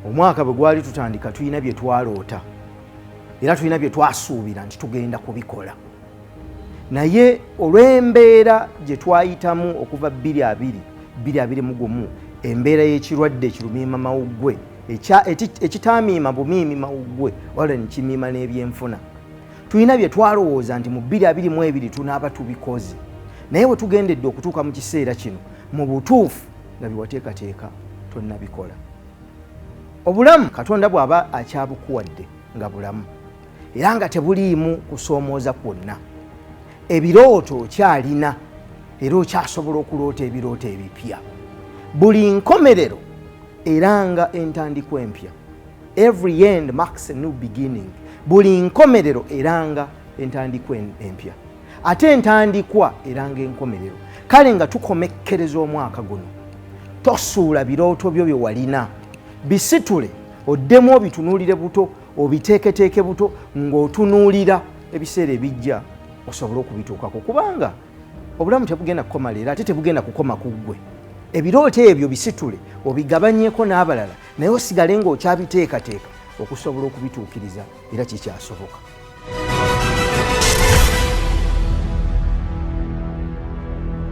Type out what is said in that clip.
omwaka bwe gwali tutandika tulina bye twaloota era tulina bye twasuubira nti tugenda kubikola, naye olw'embeera gye twayitamu okuva 2021 embeera y'ekirwadde ekirumiima mawuggwe ekitamiima bumiimi mawuggwe wala nekimiima n'ebyenfuna, tulina bye twalowooza nti mu 2022 tunaaba tubikoze, naye bwe tugendedde okutuuka mu kiseera kino mu butuufu nga byewateekateeka tonnabikola. Obulamu Katonda bw'aba akyabukuwadde nga bulamu era nga tebuliimu kusoomooza kwonna, ebirooto okyalina era okyasobola okuloota ebirooto ebipya, buli nkomerero era nga entandikwa empya. Every end marks a new beginning. Buli nkomerero era nga entandikwa empya, ate entandikwa era nga enkomerero. Kale nga tukomekkereza omwaka guno, tosuula birooto byo bye walina, bisitule oddemu obitunuulire buto, obiteeketeeke buto ng'otunuulira ebiseera ebijja osobole okubituukako, kubanga obulamu tebugenda kukoma leero ate tebugenda kukoma ku ggwe. Ebirooto ebyo bisitule obigabanyeeko n'abalala, naye osigale ng'okyabiteekateeka okusobola okubituukiriza era kikyasoboka.